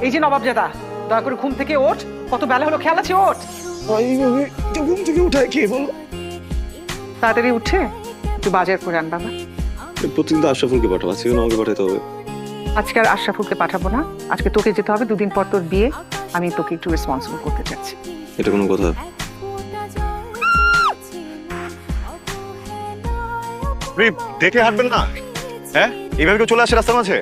এই যে নবাবজাদা, দয়া করে ঘুম থেকে ওঠ। কত বেলা হলো, খেয়াল আছে? ওঠ। ঘুম থেকে উঠায় কে বলো? তাড়াতাড়ি উঠে একটু বাজার করে আন বাবা। প্রতিদিন তো আশরাফুলকে পাঠাবো, আজকে আমাকে পাঠাতে হবে। আজকে আর আশরাফুলকে পাঠাবো না, আজকে তোকে যেতে হবে। দুদিন পর তোর বিয়ে, আমি তোকে একটু রেসপন্সিবল করতে চাচ্ছি। এটা কোনো কথা? দেখে হাঁটবেন না, হ্যাঁ? এইভাবে কেউ চলে আসে রাস্তার মাঝে?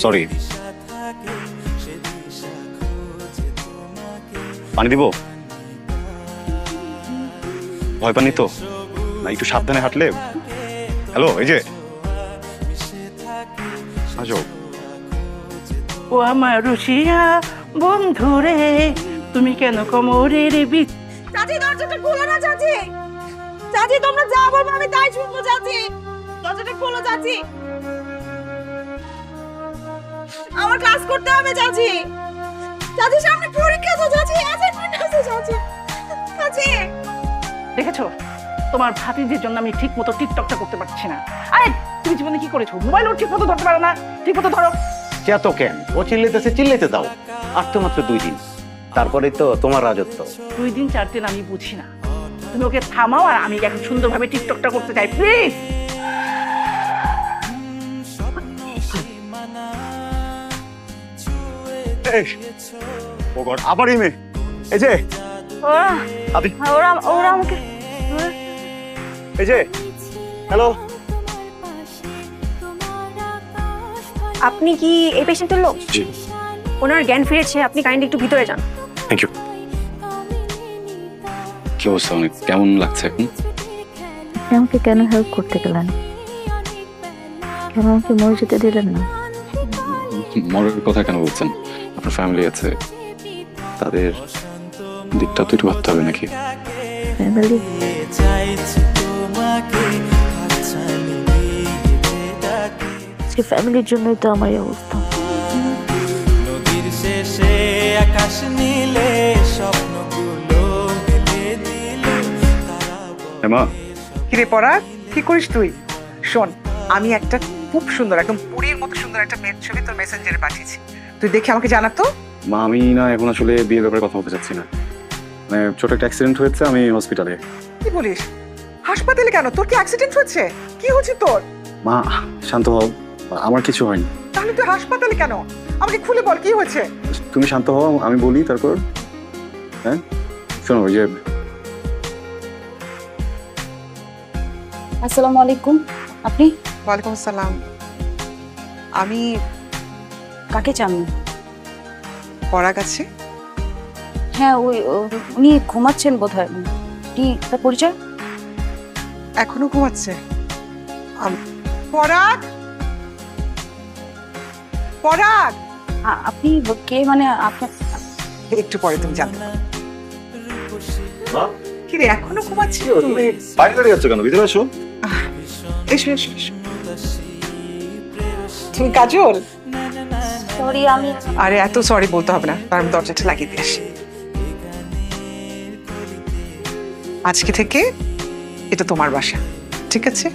সরি, পানি দিব? ভয় পানি তো না, একটু সাবধানে হাঁটলে। হ্যালো, এই যে আসো। ও আমার রুশিয়া বন্ধুরে, তুমি কেন কোমরের বিচ। চাচি দরজাটা খোলো না চাচি। চাচি তোমরা যা বলবে আমি তাই শুনবো চাচি। দরজাটা খোলো চাচি। আমার ক্লাস করতে হবে চাচি। চাচি সামনে পরীক্ষা তো চাচি, অ্যাসাইনমেন্ট আছে চাচি। চাচি দেখেছো, তোমার ভাতিজির জন্য আমি ঠিক মতো টিকটকটা করতে পারছি না। আরে তুমি জীবনে কি করেছো? মোবাইলও ঠিক মতো ধরতে পারো না। ঠিক মতো ধরো। চেতো কেন? ও চিল্লাইতেছে, চিল্লাইতে দাও। আর তো মাত্র 2 দিন, তারপরে তো তোমার রাজত্ব। 2 দিন 4 দিন আমি বুঝি না। তুমি ওকে থামাও, আর আমি এখন সুন্দরভাবে টিকটকটা করতে চাই, প্লিজ। ও গড, আবার এই মেয়ে। এই যে আদি, ওরা ওরা আমাকে এই যে হ্যালো। আপনি কি এই পেশেন্টের লোক? জি, ওনার জ্ঞান ফিরেছে, আপনি কাইন্ডলি একটু ভিতরে যান। Thank you. কি অবস্থা, অনেক কেমন লাগছে এখন? আমাকে কেন হেল্প করতে গেলেন? কেন আমাকে মরে যেতে দিলেন না? মরার কথা কেন বলছেন? আপনার ফ্যামিলি আছে, তাদের দিকটা তো একটু ভাবতে হবে নাকি? ফ্যামিলি? আজকে ফ্যামিলির জন্যই তো আমার এই অবস্থা। নদীর শেষে আকাশ নীলে স্বপ্নগুলো মেলে দিল তারা। মা, কিরে পরাগ, কি করিস তুই? শোন, আমি একটা খুব সুন্দর, একদম পুরীর মতো সুন্দর একটা মেয়ের ছবি তোর মেসেঞ্জারে পাঠিয়েছি। তুই দেখে আমাকে জানাতো। মা আমি না এখন আসলে বিয়ের ব্যাপারে কথা বলতে চাচ্ছি না। মানে ছোট একটা অ্যাক্সিডেন্ট হয়েছে, আমি হসপিটালে। কি বলিস? হাসপাতালে কেন? তোর কি অ্যাক্সিডেন্ট হচ্ছে? কি হচ্ছে তোর? মা শান্ত হও, আমার কিছু হয়নি। তাহলে তুই হাসপাতালে কেন? আমাকে খুলে বল, কি হয়েছে? তুমি শান্ত হও, আমি বলি তারপর। হ্যাঁ শোনো, ওই যে আসসালামু আলাইকুম। আপনি ওয়ালাইকুম আসসালাম। আমি কাকে চান? পরাগ আছে। হ্যাঁ, উনি ঘুমাচ্ছেন বোধহয়। কি তার পরিচয়? এখনো ঘুমাচ্ছে? পরাগ, পরাগ। আপনি কে? মানে আপনার একটু পরে তুমি জানতে পারবে। কি রে, এখনো ঘুমাচ্ছিস? বাইরে দাঁড়িয়ে আছো কেন? ভিতরে আসো। এসো এসো এসো। তুমি কাজল? সরি, আমি আরে এত সরি বলতে হবে না, তার দরজাটা লাগিয়ে দিয়ে আসি। আজকে থেকে এটা তোমার বাসা, ঠিক আছে?